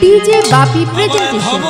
DJ বাপি presentation.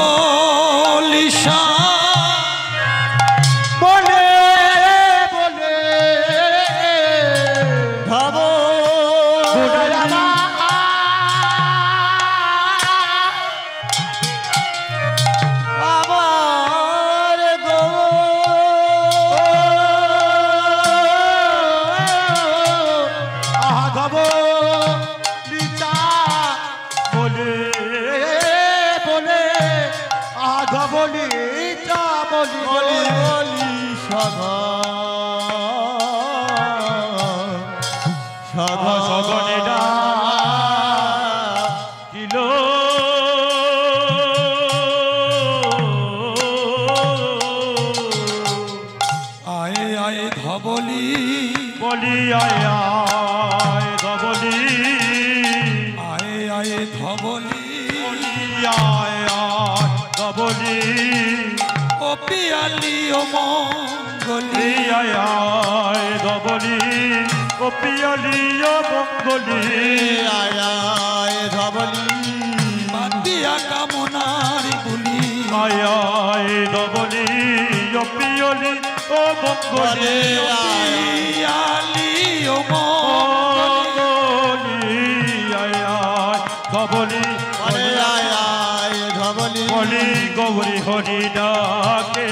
Gauri Hari डाके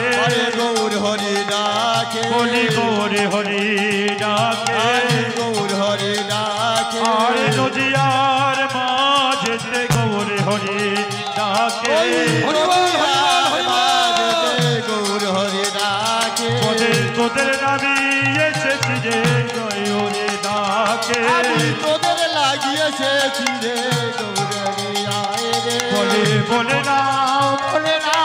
गौर हरि डाके बोली गौरी हरि डाके गौर हरि डाके आरे नदियार माझे गौरी हरि डाके गौर हरि डाके তোদের নামি এসেছি রে গৌরি ডাকে তোদের লাগিয়েছে রে গৌরি আয় রে বলে বলে না বলে না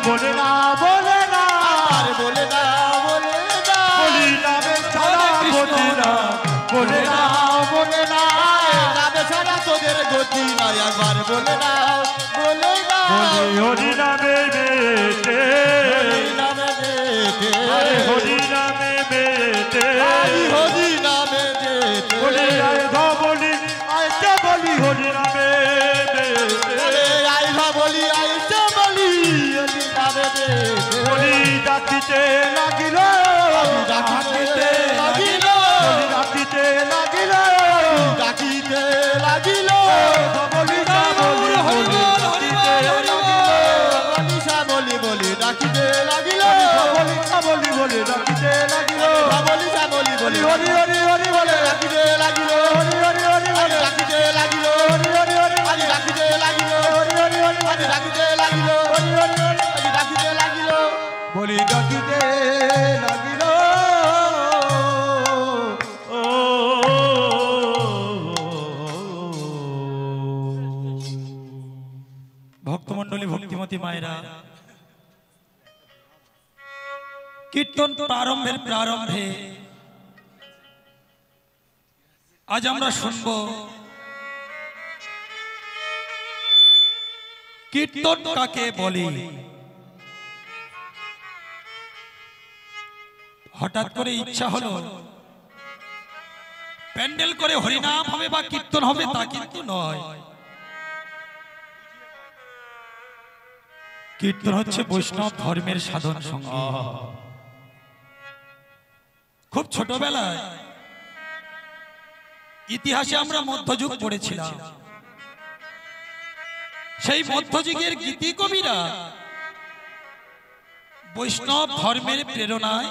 বলে না বলে না আর বলে না বলে না বলি নামে ছাড়া গতি না বলে না বলে না নামে ছাড়া তোদের গতি না একবার বলে না বলে না হরি নামে বেটে হরি নামে বেটে হরি নামে বেটে বলি আয় বলি আয় বলি হরি নামে বেটে আয় বলি আয় বলি ডাকিতে লাগিল ডাকিতে লাগিল ডাকিতে লাগিল ডাকিতে লাগিল বলি বলি বলি বলি ডাকিতে লাগিল বলি বলি ডাকিতে লাগিল বলি বলি বলি হরি হরি হরি বলে ডাকিতে লাগিল হরি হরি হরি বলে ডাকিতে লাগিল হরি হরি হরি বলে ডাকিতে লাগিল হরি হরি হরি বলে ডাকিতে লাগিল হরি হরি হরি ডাকিতে লাগিল বলি ডাকিতে লাগিল ভক্তমণ্ডলী ভক্তিমতী মায়েরা কীর্তন প্রারম্ভে আজ আমরা শুনব কীর্তন কাকে বলে। হঠাৎ করে ইচ্ছা হলো প্যান্ডেল করে হরিনাম হবে বা কীর্তন হবে তা কিন্তু নয়। কীর্তন হচ্ছে বৈষ্ণব ধর্মের সাধন সঙ্গী। খুব ছোটবেলায় ইতিহাসে আমরা মধ্যযুগ পড়েছিলাম। সেই মধ্যযুগের গীতি কবিরা বৈষ্ণব ধর্মের প্রেরণায়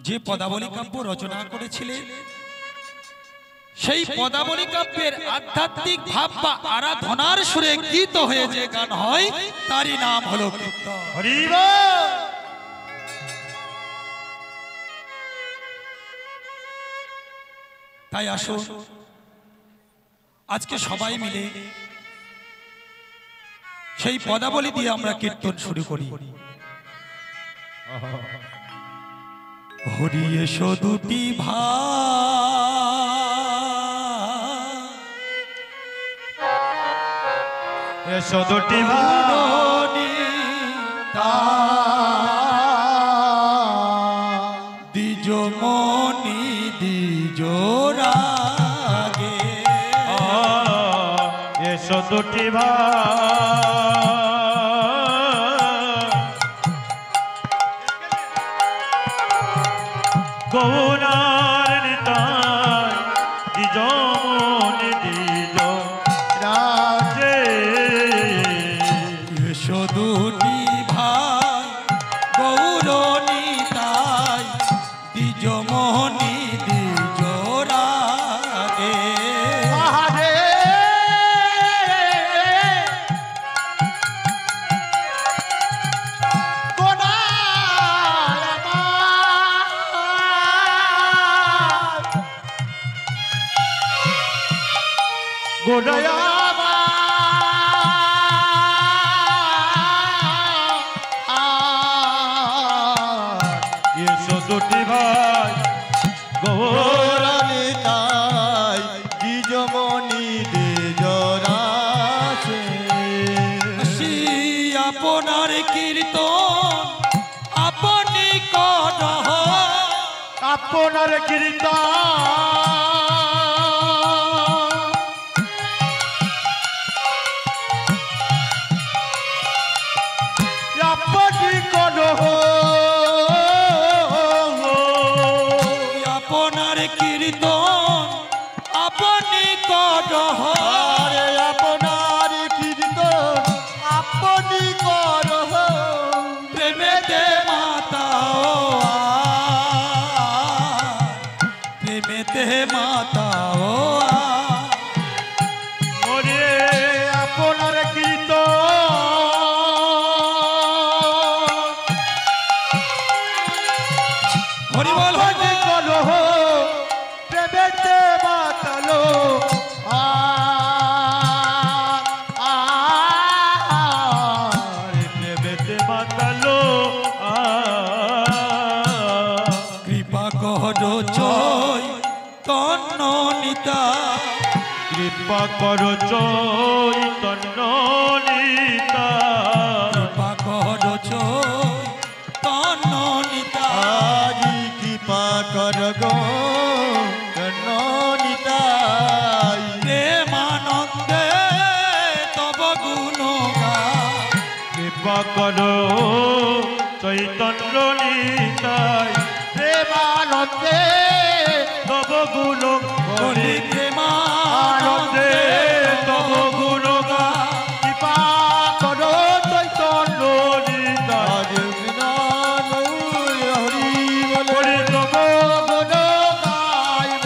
যে পদাবলী কাব্য রচনা করেছিলেন সেই পদাবলী কাব্যের আধ্যাত্মিক ভাব বা আরাধনার সুরে গীত হয়ে যে গান হয় তারই নাম হলো কীর্তন। হরি বল। তাই আসুন আজকে সবাই মিলে সেই পদাবলী দিয়ে আমরা কীর্তন শুরু করি। হরি এসো দুটি ভাই এসো দুটি ভাই দ্বিজ মনি দ্বিজ রাগে এসো দুটি ভাই গৌরার নিতাই দ্বিজমণি দ্বিজ রাজে এসো দুটি ভাই গৌরনিতাই দ্বিজমণি দ্বিজরাগে আহারে গোনাল আমার গোনায় এসো দুটি ভাই গৌরনিতাই দ্বিজমণি দ্বিজরাজে শ্রী আপনার কীর্তন আপনি করহ আপনার কীর্তন আপনি করহ আপনার কীর্তন আপনি করহ আরে আপনার কীর্তন আপনি করহ প্রেমেতে মাতাও প্রেমেতে মাতাও ওরে আপনার কীর্তন হরি বল আপনি করহ প্রেমেতে মাতালো প্রেমেতে মাতালো কৃপা কর চৈ তন্ন নিতা কৃপা কর চৈতন্য নিতা কৃপা কর চৈ তন্ন নিতা আজি কৃপা কর গো নিতাই প্রেমানন্দে তব গুণ কৃপা কর চৈতন্য নিতাই প্রেমানন্দে তব গুণ হরি আনন্দে প্রেমানন্দে তব গুণ কৃপা কর চৈতন্য নিতাই হরি তব গুণ গাইব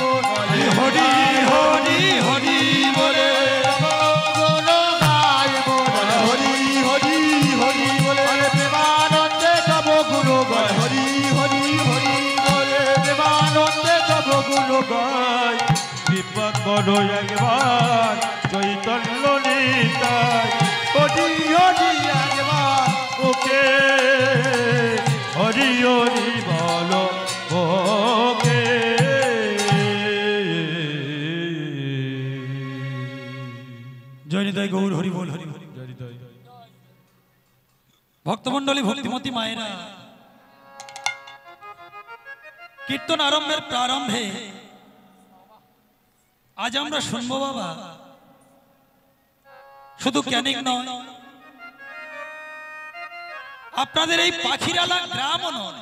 হরি হরি হরি বলে গুণ গাইব হরি হরি হরি বলে প্রেমানন্দে তব গুণ গায় হরি হরি হরি বলে প্রেমানন্দে তব গুণ গায় কৃপা করো একবার চৈতন্য নিতাই হরি হরি একবার ওকে হরি হরি বলো ওকে জয় নিতাই গৌর হরি বল হরি বল ভক্তমণ্ডলী ভক্তিমতী মায়েরা কীর্তন আরম্ভের প্রারম্ভে আজ আমরা শুনবো বাবা শুধু ক্যানিং নয় আপনাদের এই পাখিরালা গ্রামও নয়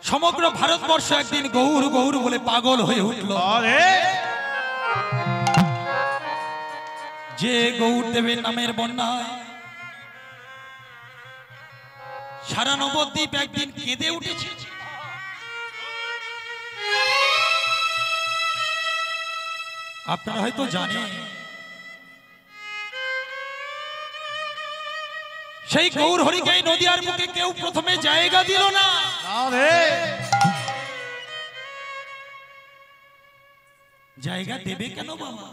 সমগ্র ভারতবর্ষ একদিন গৌর গৌর বলে পাগল হয়ে উঠল আরে যে গৌর দেবের নামের বন্যায় সারা নবদ্বীপ একদিন কেঁদে উঠেছে আপনারা হয়তো জানেন সেই গৌর হরিকে নদীয়ার মুখে কেউ প্রথমে জায়গা দিল না আরে জায়গা দেবে কেন বাবা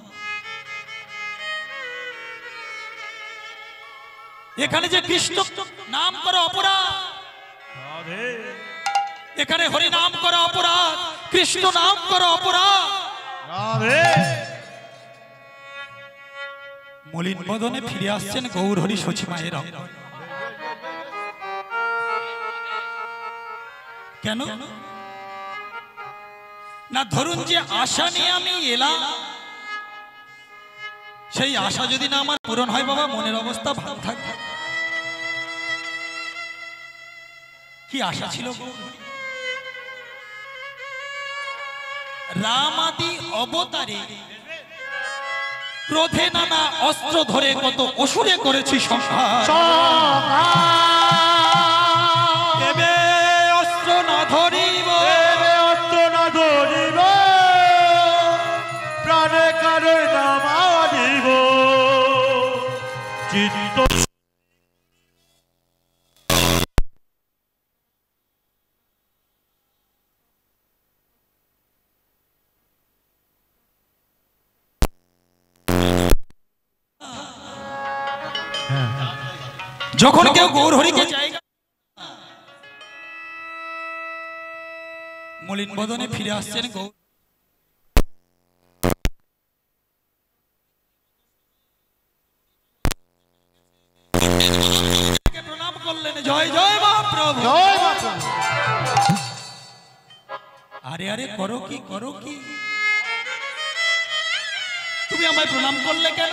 এখানে যে কৃষ্ণ নাম করা অপরাধ আরে এখানে হরি নাম করা অপরাধ কৃষ্ণ নাম করা অপরাধ আরে মলিন বদনে ফিরে আসছেন গৌর হরি সচি মায়ের কেন না ধরুন যে আশা নিয়ে আমি এলাম সেই আশা যদি না আমার পূরণ হয় বাবা, মনের অবস্থা ভালো থাকবে। কি আশা ছিল? রাম আদি অবতারে ক্রোধে নানা অস্ত্র ধরে কত অসুরে করেছি সংহার। এবে অস্ত্র না ধরিব, প্রাণে কারে নামা দিব চিত্ত যখন কেউ গৌরহরিকে জায়গা মলিন বদনে ফিরে আসছেন গৌর, প্রণাম করলেন, জয় জয় মহাপ্রভু। আরে আরে করো কি, করো কি? তুমি আমায় প্রণাম করলে কেন?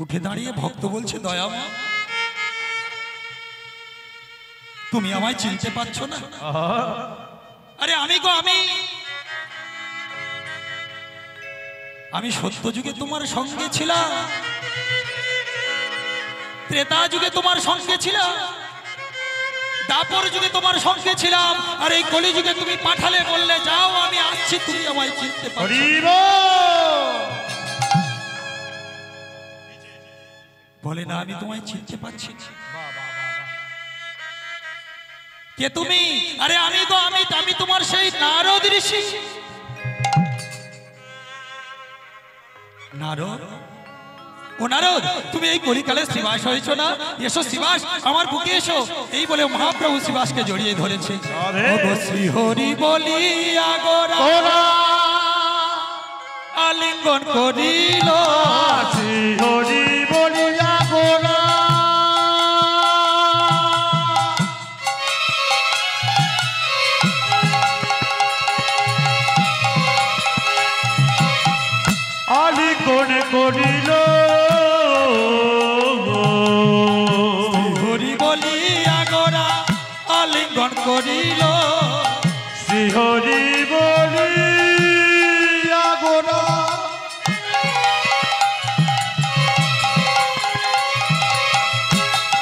উঠে দাঁড়িয়ে ভক্ত বলছে, দয়ামা তুমি আমায় চিনতে পারছো না? আরে আমি গো, আমি সত্য যুগে তোমার সঙ্গে ছিলাম, ত্রেতা যুগে তোমার সঙ্গে ছিলাম, দাপর যুগে তোমার সঙ্গে ছিলাম, আর এই কলি যুগে তুমি পাঠালে, বললে যাও আমি আসছি, তুমি আমায় চিনতে পারছো না। বলে না আমি তোমায় চিনতে পারছি। কে তুমি? আরে আমি তো আমি তোমার সেই নারদ ঋষি। নারদ? ও নারদ, তুমি এই কলিকালে শ্রীবাস হয়েছো না? এসো শ্রীবাস, আমার বুকে এসো। এই বলে মহাপ্রভু শ্রীবাসকে জড়িয়ে ধরেছে। শ্রী হরি বলি আগরা আলিঙ্গন করিল, শ্রী হরি বলি আগরা আলিঙ্গন করিল, হরি বলি আগরা আলিঙ্গন করিল, শ্রী হরি বলি আগরা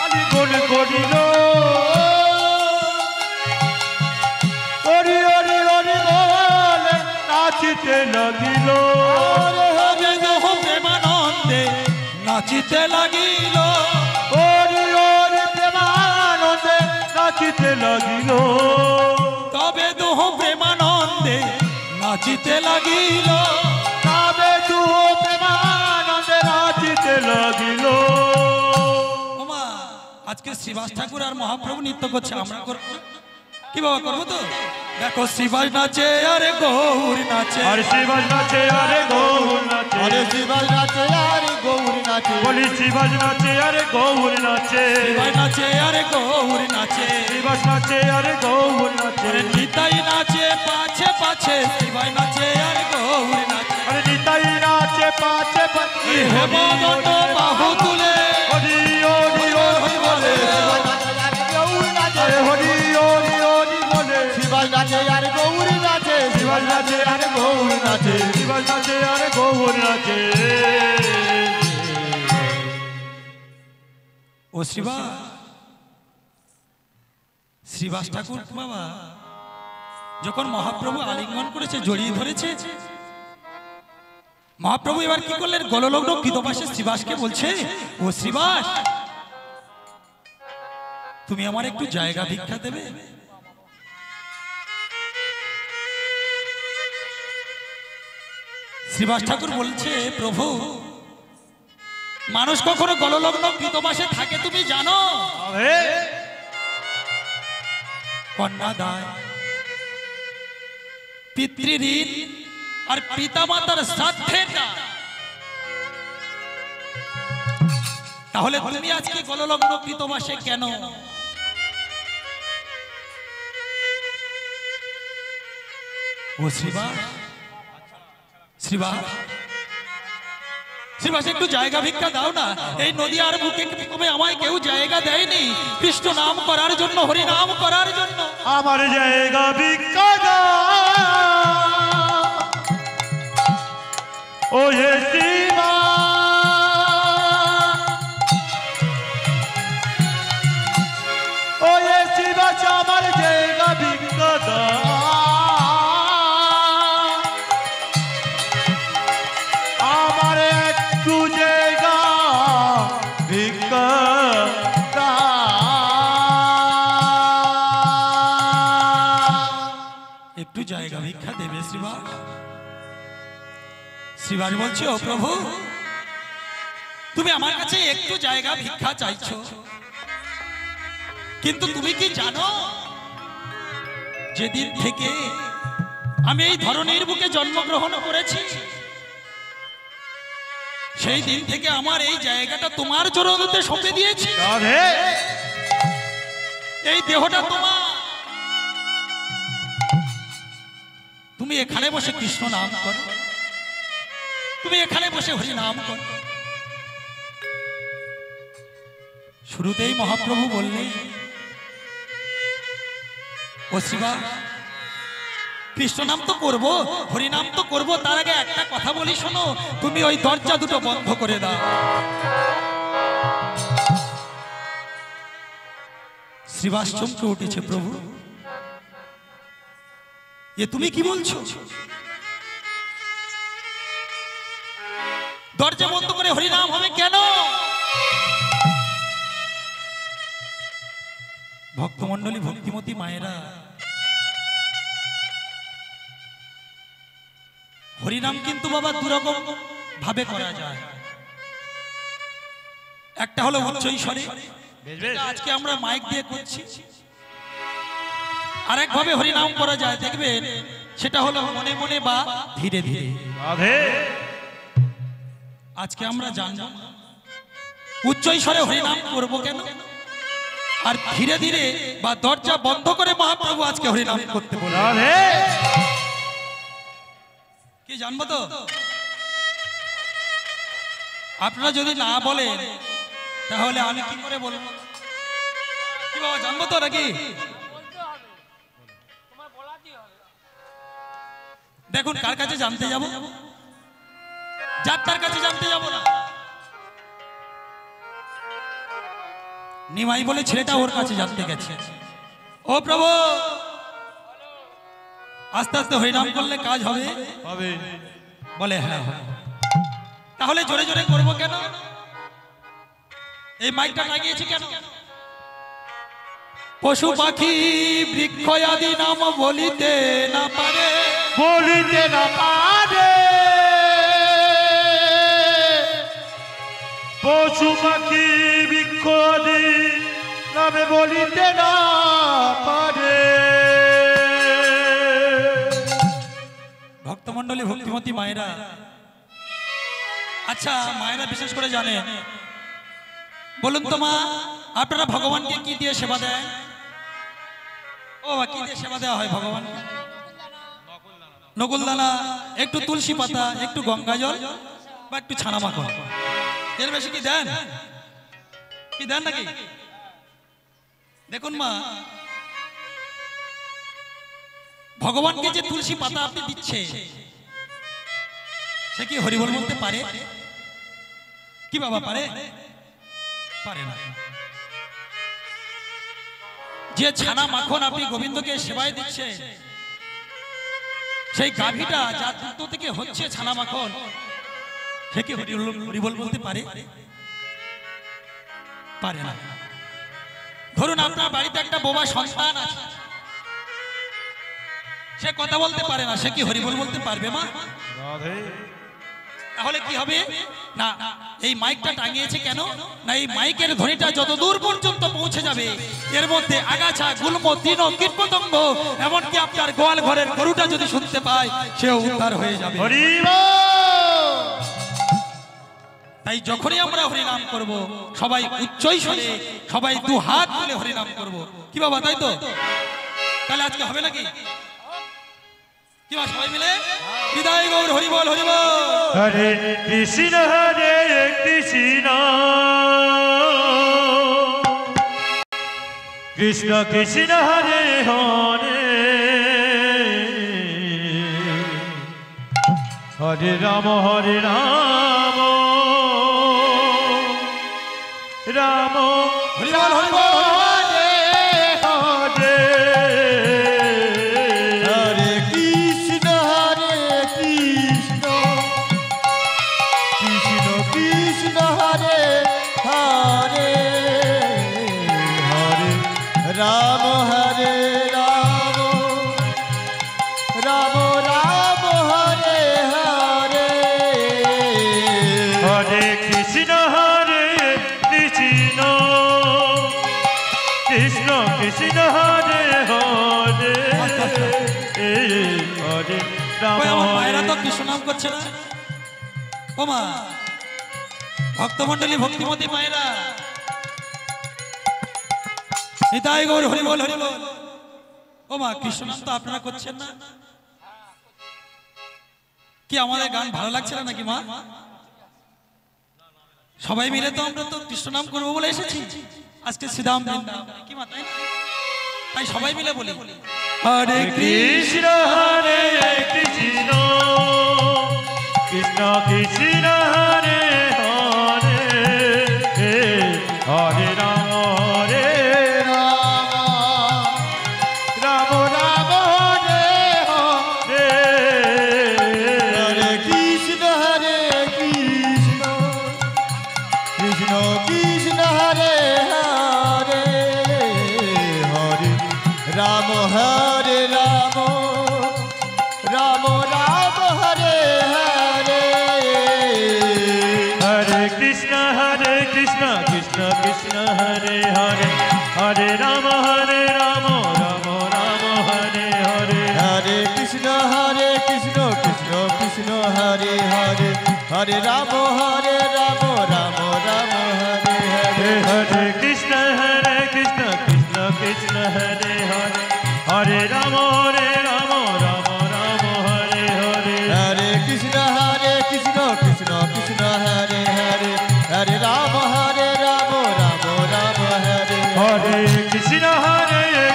আলিঙ্গন করিল, হরি হরি হরি বলে নাচিতে লাগিল, প্রেমানন্দে নাচিতে লাগিল, হরি হরি প্রেমানন্দে নাচিতে লাগিল, তবে দুহ প্রেমানন্দে নাচিতে লাগিল, তবে দুহ প্রেমানন্দে নাচিতে লাগিল। ওমা, আজকে শ্রীবাস ঠাকুর আর মহাপ্রভু নৃত্য করছে, আমরা করবো কি বাবা? করবো তো? দেখো শ্রীবাস নাচে আরে গৌর নাচে, আরে শিবাজ নাচে আরে গৌর নাচে, আরে শিবাজ নাচে আরে গৌরী নাচে, বলি শিবাজ নাচে আরে গৌর নাচে, শ্রীবাস নাচে আরে গৌর নাচে, শিবাজ নাচে আরে গৌর নাচে, আরে নিতাই নাচে পাছে পাছে, শ্রীবাস নাচে আরে গৌর নাচে, আরে নিতাই নাচে পাছে পাছে, হেমদণ্ড বাহু তুলে হরি হরি হরি বলে, আরে হরি হরি হরি বলে, শিবাজ নাচে আরে গৌরী নাচে, শিবাজ নাচে আরে গৌর নাচে, শিবাজ নাচে আরে গৌর নাচে। ও শ্রীবাস ঠাকুর বাবা যখন মহাপ্রভু আলিঙ্গন করেছে, জড়িয়ে ধরেছে, মহাপ্রভু এবার কি করলেন? গললগ্ন কৃতবাসে শ্রীবাসকে বলছে, ও শ্রীবাস তুমি আমার একটু জায়গা ভিক্ষা দেবে? শ্রীবাস ঠাকুর বলছে, প্রভু মানুষ কখনো গললগ্ন কৃতবাসে থাকে তুমি জানো? কন্যাদায়, পিতৃঋণ আর পিতামাতার শ্রাদ্ধের দান। তাহলে তুমি আজকে গললগ্ন কৃতবাসে কেন? ও শ্রীবাস, শ্রীবাস শ্রীবাস একটু জায়গা ভিক্ষা দাও না। এই নদী আর বুকে তুমি আমায় কেউ জায়গা দেয়নি কৃষ্ণ নাম করার জন্য, হরি নাম করার জন্য। আমার জায়গা ভিক্ষা দাও ও হে শিবা, ও হে শিবা, আমার জায়গা ভিক্ষা দাও, আমার একটু জায়গা ভিক্ষা দাও। একটু জায়গা ভিক্ষা দেবে শ্রীবাস? শ্রীবাস বলছে, ও প্রভু, তুমি আমার কাছে একটু জায়গা ভিক্ষা চাইছো, কিন্তু তুমি কি জানো যেদিন থেকে আমি এই ধরনের বুকে জন্মগ্রহণ করেছি সেই দিন থেকে আমার এই জায়গাটা তোমার চরণে সঁপে দিয়েছি। এই দেহটা তোমার, তুমি এখানে বসে কৃষ্ণ নাম করো, তুমি এখানে বসে হরি নাম করো। শুরুতেই মহাপ্রভু বললেন, ও শিবা, কৃষ্ণ নাম তো করবো, হরি নাম তো করবো, তার আগে একটা কথা বলি শোনো, তুমি ওই দরজা দুটো বন্ধ করে দাও। শ্রীবাস চমকে উঠেছে, প্রভু এ তুমি কি বলছো? দরজা বন্ধ করে হরিনাম হবে কেন? ভক্তমণ্ডলী, ভক্তিমতী মায়েরা, হরিনাম কিন্তু বাবা দুরকম ভাবে করা যায়। একটা হলো উচ্চ ঈশ্বরে, আজকে আমরা মাইক দিয়ে করছি। আরেক ভাবে হরিনাম করা যায়, দেখবেন সেটা হলো মনে মনে বা ধীরে ধীরে। আজকে আমরা জানব উচ্চ ঈশ্বরে হরিনাম করব কেন, আর ধীরে ধীরে বা দরজা বন্ধ করে মহাপ্রভু আজকে হরিনাম করতে বললেন। কি জানবো তো? আপনারা যদি না বলেন তাহলে আমি কি করে বলবো? কি বাবা, জানবো তো নাকি? দেখুন, কার কাছে জানতে যাব? যার তার কাছে জানতে যাব না। নিমাই বলে ছেলেটা ওর কাছে জানতে গেছে, ও প্রভু, আস্তে আস্তে হরিনাম করলে কাজ হবে? বলে হ্যাঁ। তাহলে জোরে জোরে করবো কেন? এই মাইকটা লাগিয়েছি কেন? পশু পাখি বৃক্ষ আদি নাম বলিতে না পারে, বলিতে না পারে, পশু পাখি বৃক্ষ আদি নামে বলিতে না পারে। ভক্তমণ্ডলী, ভক্তিমতী মায়েরা, আচ্ছা মায়েরা বিশেষ করে জানেন, বলুন তো মা, আপনারা ভগবানকে কি দিয়ে সেবা দেন? ও কি দিয়ে সেবা দেওয়া হয় ভগবানকে? নকুলদানা, একটু তুলসী পাতা, একটু গঙ্গা জল বা একটু ছানা মাখন, এর বেশি কি দেন? কি দেন নাকি? দেখুন মা, ভগবানকে যে তুলসী পাতা আপনি দিচ্ছে, সে কি হরিবল বলতে পারে? কি বাবা পারে? পারে না। যে ছানা মাখন আপনি গোবিন্দকে সেবায় দিচ্ছে, সেই গাভীটা যার দুধ থেকে হচ্ছে ছানা মাখন, সে কি হরিবল বলতে পারে? পারে না। ধরুন আপনার বাড়িতে একটা বোবা সন্তান আছে, সে কথা বলতে পারে না, সে কি হরিবল বলতে পারবে মা? তাহলে কি হবে না, এই মাইকটা টাঙিয়েছে কেন না, এই মাইকের ধ্বনিটা যত দূর পর্যন্ত পৌঁছে যাবে, এর মধ্যে আগাছা, গুল্ম, তৃণ, কীটপতঙ্গ, এমনকি আপনার গোয়াল ঘরের গরুটা যদি শুনতে পায়, সেও উদ্ধার হয়ে যাবে। তাই যখনই আমরা হরিনাম করব, সবাই উচ্চই স্বরে, সবাই দু হাত তুলে হরিনাম করব। কি বাবা, তাই তো? তাহলে আজকে হবে নাকি? কি বা সবাই মিলে বিদায় গৌর হরি বল, হরি বল। হরে কৃষ্ণ হরে কৃষ্ণ কৃষ্ণ কৃষ্ণ হরে হরে হরে রাম রাম হরি বল হরি বল হরে হরে হরে কৃষ্ণ কৃষ্ণ কৃষ্ণ হরে হরে হরে রাম রাম রাম হরে হরে হরে কৃষ্ণ কৃষ্ণ কৃষ্ণ কৃষ্ণ হরে হরে হরে রাম ওই আমার মায়েরা তো হরে কৃষ্ণ নাম করছে না ও মা ভক্তমণ্ডলী ভক্তিমতী মায়েরা নিতাই গৌর হরি বল হরি বল ও মা কৃষ্ণ নাম তো আপনারা করছেন না কি আমাদের গান ভালো লাগছে না নাকি মা সবাই মিলে তো আমরা তো কৃষ্ণ নাম করবো বলে এসেছি আজকে শ্রীধাম বৃন্দাবনে কি মা তাই না? তাই সবাই মিলে বলি হরে কৃষ্ণ হরে কৃষ্ণ কৃষ্ণ কৃষ্ণ হরে হরে হরে রাম রাম রাম হরে হরে হরে কৃষ্ণ কৃষ্ণ কৃষ্ণ হরে হরে হরে রাম রাম রাম হরে হরে হরে কৃষ্ণ কৃষ্ণ কৃষ্ণ হরে হরে হরে রাম রাম রাম হরে হরে হরে কৃষ্ণ কৃষ্ণ কৃষ্ণ হরে হরে হরে রাম রাম রাম হরে হরে হরে কৃষ্ণ কৃষ্ণ কৃষ্ণ হরে হরে হরে রাম রাম রাম হরে হরে হরে কৃষ্ণ কৃষ্ণ কৃষ্ণ হরে হরে হরে রাম রাম রাম হরে হরে কৃষ্ণ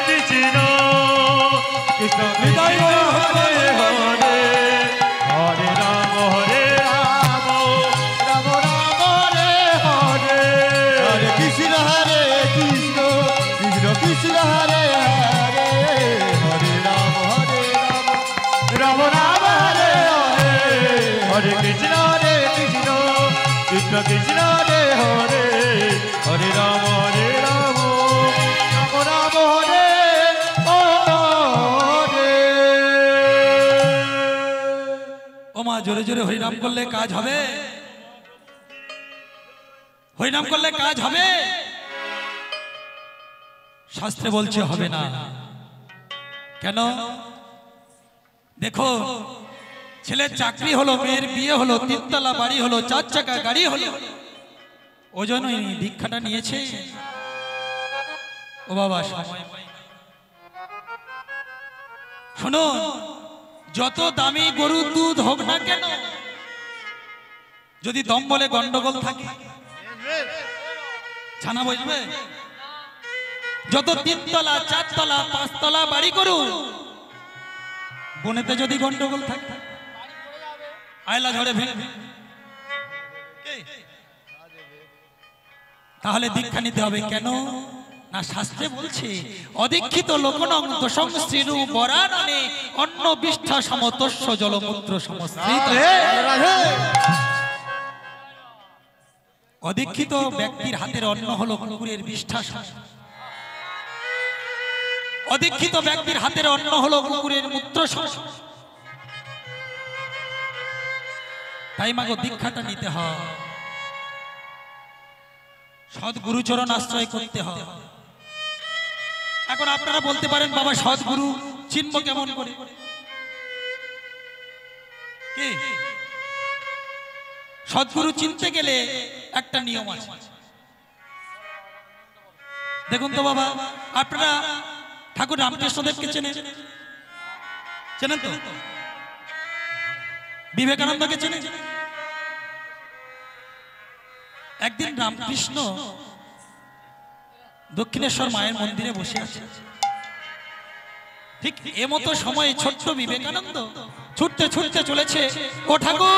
কৃষ্ণ কৃষ্ণ হৃদয় হরে হরে হরে রাম রাম রাম রাম হরে হরে হরে কৃষ্ণ কৃষ্ণ কৃষ্ণ হরে হরে হরে রাম রাম রাম হরে হরে হরে কৃষ্ণ কৃষ্ণ কৃষ্ণ কৃষ্ণ হরে হরে হরে রাম রাম রাম হরে হরে ও মা জোরে জোরে হরিনাম করলে কাজ হবে হরিনাম করলে কাজ হবে শাস্ত্রে বলছে হবে না কেন দেখো ছেলের চাকরি হলো মেয়ের বিয়ে হলো তিনতলা বাড়ি হলো 4 চাকা গাড়ি হলো ও জন্যই দীক্ষাটা নিয়েছে ও বাবা সময় পাই না। শোনো যত দামি গরুর দুধ হোক না কেন যদি দম বলে গন্ডগোল থাকে ছানা বসবে যত 3 তলা 4 তলা 5 তলা বাড়ি করুন বনেতে যদি গন্ডগোল থাকে আয়লা ঝড়ে ভেঙে তাহলে দীক্ষা নিতে হবে কেন না শাস্ত্রে বলছে অদীক্ষিত লোকনং দোষং শ্রীরু বরাননে অন্ন বিষ্ঠা সমতস্য জলমূত্র সমস্ত অদীক্ষিত ব্যক্তির হাতের অন্ন হলো কুকুরের বিষ্ঠা সম অদীক্ষিত ব্যক্তির হাতের অন্ন হলো কুকুরের মূত্র সম তাই মাগো দীক্ষাটা নিতে হয় সদ্গুরুচরণ আশ্রয় করতে হয় এখন আপনারা বলতে পারেন বাবা সদ্গুরু চিনব কেমন করে কি সদ্গুরু চিনতে গেলে একটা নিয়ম আছে দেখুন তো বাবা আপনারা ঠাকুর রামকৃষ্ণদেবকে চেনেন চেনেন তো বিবেকানন্দকে চেনেন একদিন রামকৃষ্ণ দক্ষিণেশ্বর মায়ের মন্দিরে বসে আছে। ঠিক এমতো সময় ছোট্ট বিবেকানন্দ ছুটতে ছুটতে চলেছে। ও ঠাকুর,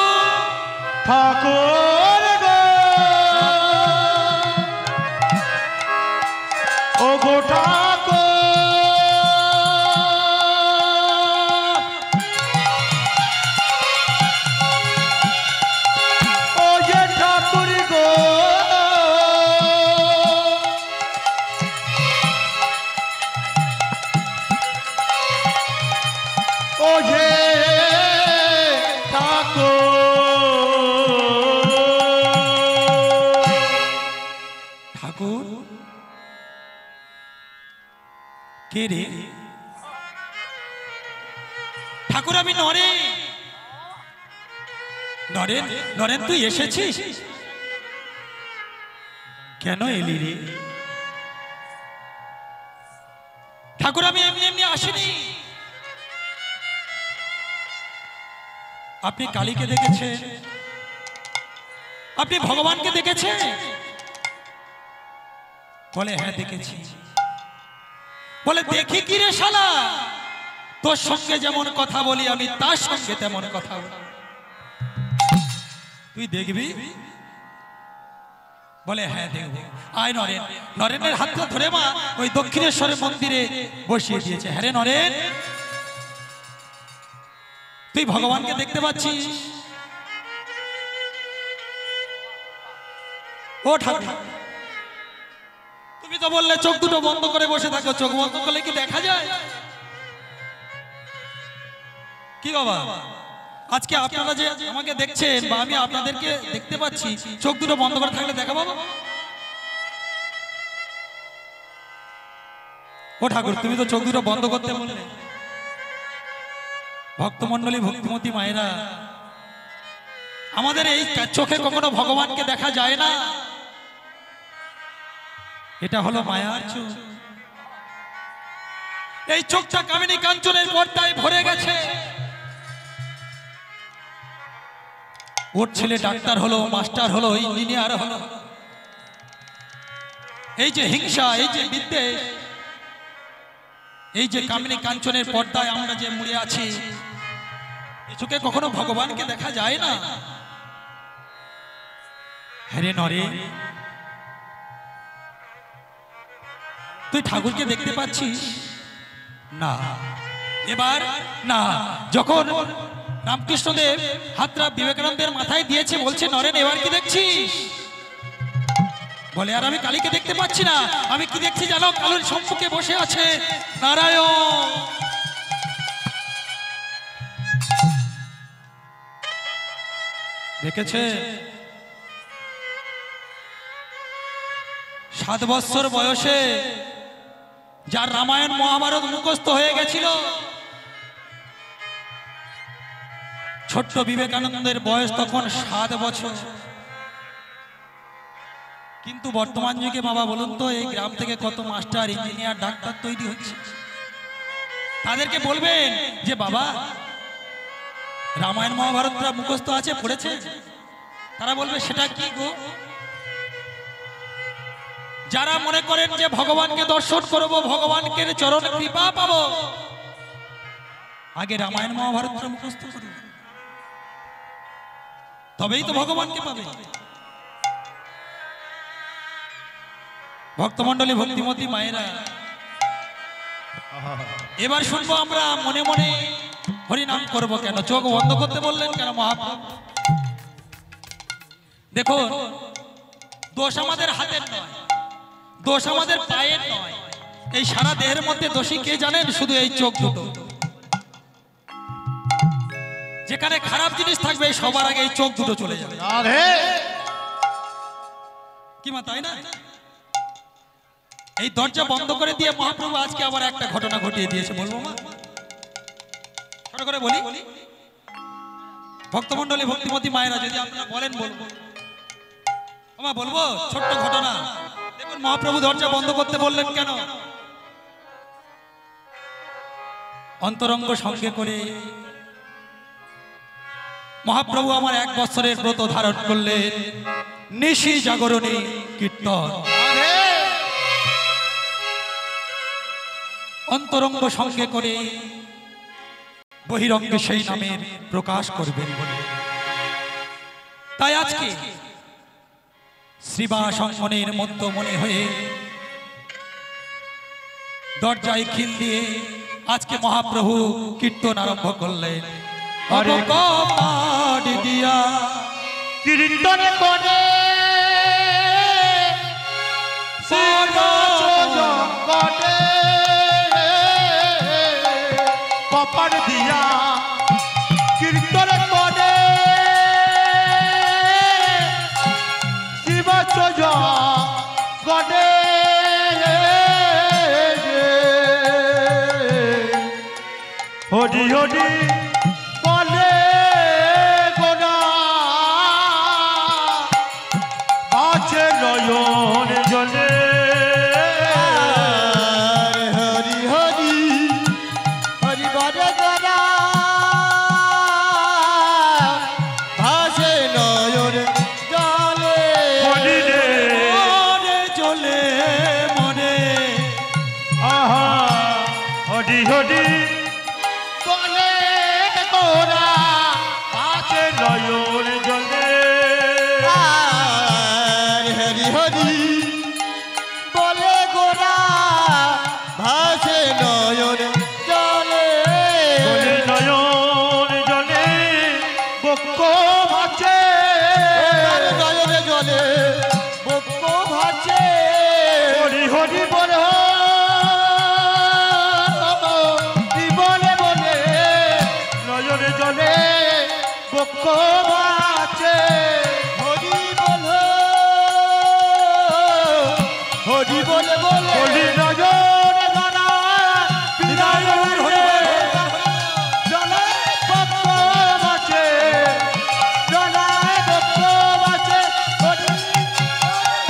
ঠাকুর গো, ও গো ঠাকুর, ও যে ঠাকুর গো, ও যে ঠাকুর কে রে? ঠাকুর আমি নরেন। নরেন, নরেন তুই এসেছিস? কেন এলি রে? ঠাকুর আমি এমনি এমনি আসিনি। আপনি কালীকে দেখেছেন? আপনি ভগবানকে দেখেছেন? বলে হ্যাঁ দেখেছি। বলে দেখি কি রে শালা, তোর সঙ্গে যেমন কথা বলি আমি তার সঙ্গে তেমন কথা বলি। তুই দেখবি? বলে হ্যাঁ দেখব। আয় নরেন। নরেনের হাতটা ধরে মা ওই দক্ষিণেশ্বরের মন্দিরে বসিয়ে দিয়েছে। হ্যাঁ রে নরেন, তুই ভগবানকে দেখতে পাচ্ছিস? ও ঠাকুর, তুমি তো বললে চোখ দুটো বন্ধ করে বসে থাকো। চোখ বন্ধ করলে কি দেখা যায়? কি বাবা, আজকে আপনারা যে আমাকে দেখছেন বা আমি আপনাদেরকে দেখতে পাচ্ছি, চোখ দুটো বন্ধ করে থাকলে দেখা পাবো? ও ঠাকুর, তুমি তো চোখ দুটো বন্ধ করতে বললে। ভক্তমণ্ডলী, ভক্তিমতী মায়েরা, আমাদের এই চোখে কখনো ভগবানকে দেখা যায় না। এটা হলো মায়ার চোখ। এই চোখটা কামিনী কাঞ্চনের পর্দায় ভরে গেছে। ওর ছেলে ডাক্তার হলো, মাস্টার হলো, ইঞ্জিনিয়ার হলো। এই যে হিংসা, এই যে বিদ্বেষ, এই যে কামিনী কাঞ্চনের পর্দায় আমরা যে মুড়ে আছি, এই চোখে কখনো ভগবানকে দেখা যায় না। হ্যাঁ রে নরে, তুই ঠাকুরকে দেখতে পাচ্ছিস না? এবার না, যখন রামকৃষ্ণদেব হাতটা বিবেকানন্দের মাথায় দিয়েছে, বলছে নরেন এবার কি দেখছিস? বলে আর আমি কালীকে দেখতে পাচ্ছি না। আমি কি দেখছি জানো? কালীর সম্মুখে বসে আছে নারায়ণ। দেখেছে? 7 বছর বয়সে যার রামায়ণ মহাভারত মুখস্থ হয়ে গেছিল, ছোট্ট বিবেকানন্দের বয়স তখন 7 বছর। কিন্তু বর্তমান যুগে বাবা বলুন তো, এই গ্রাম থেকে কত মাস্টার, ইঞ্জিনিয়ার, ডাক্তার তৈরি হচ্ছে। তাদেরকে বলবেন যে বাবা রামায়ণ মহাভারতটা মুখস্থ আছে, পড়েছে? তারা বলবে সেটা কি গো? যারা মনে করেন যে ভগবানকে দর্শন করব, ভগবানকে চরণ কৃপা পাবো, আগে রামায়ণ মহাভারতটা মুখস্থ করুন, তবেই তো ভগবানকে পাবে। ভক্তমণ্ডলী, ভক্তিমতী মায়েরা, এবার শুনবো আমরা মনে মনে হরিনাম করব কেন? চোখ বন্ধ করতে বললেন কেন মহাপ্রভু? দেখো, দোষ আমাদের হাতের নয়, দোষ আমাদের পায়ের নয়। এই সারা দেহের মধ্যে দোষী কে জানেন? শুধু এই চোখ দুটো। যেখানে খারাপ জিনিস থাকবে সবার আগে এই চোখ দুটো চলে যাবে। কি মা, তাই না? এই দরজা বন্ধ করে দিয়ে মহাপ্রভু আজকে আবার একটা ঘটনা ঘটিয়ে দিয়েছে। বলবো মা? ছোট করে বলি। ভক্তমণ্ডলী, ভক্তিমতী মায়েরা, যদি আপনারা বলেন বলবো। মা বলবো ছোট্ট ঘটনা। দেখুন, মহাপ্রভু দরজা বন্ধ করতে বললেন কেন? অন্তরঙ্গ সঙ্গে করে মহাপ্রভু আমার 1 বছরের ব্রত ধারণ করলেন। নিশি জাগরণী কীর্তন অন্তরঙ্গ সঙ্গে করে বহিরঙ্গে সেই নামের প্রকাশ করবেন বলে তাই আজকে শ্রীবাস অঙ্গনের মধ্য মনে হয়ে দরজায় খিল দিয়ে আজকে মহাপ্রভু কীর্তন আরম্ভ করলেন। আরে কপাট দিয়া কীর্তন করে জগতে কপাট দিয়া কীর্তন করে শিব জগতে হরি হরি বলে গোনা আছে নয়ন জলে হরি হরি হরি বলে গোনা ভাসে নয়ন জলে হরি রে মনে চলে মনে আহা হরি হরি বলে গোনা আছে নয়ন জলে হরি হরি বলে গোনা ভাসে নয়ন জলে বলে নয়ন জলে বক্ষ ভাসে নয়নে জলে বক্ষ ভাসে হরি হরি বলে বলে বলে নয়ন জলে বক্ষ ভাসে হরি বল হরি বলে বলে হরি নয়ন ধরা বিদায় হরে জলে বক্ষ ভাসে জলে বক্ষ ভাসে হরি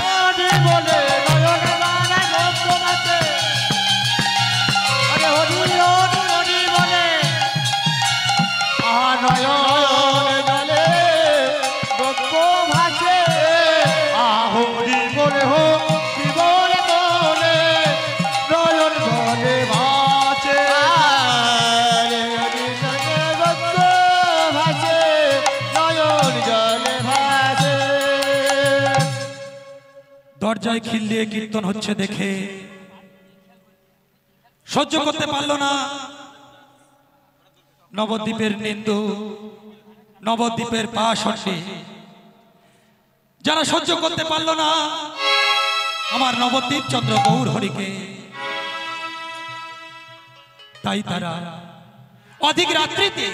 হরি বলে নয়ন ধরা বক্ষ ভাসে আরে হরি হরি হরি বলে নয়ন জলে বক্ষ ভাসে আহরি বলে হো শিবরে বলে নয়ন জলে ভাসে হরি জলে বক্ষ ভাসে নয়ন জলে ভাসে দরজায় খিল দিয়ে কীর্তন হচ্ছে দেখে সহ্য করতে পারলো না নবদ্বীপের নিন্দু নবদ্বীপের পাশে যারা সহ্য করতে পারলো না আমার নবদ্বীপ চন্দ্র গৌর হরিকে তাই তারা অধিক রাত্রিতে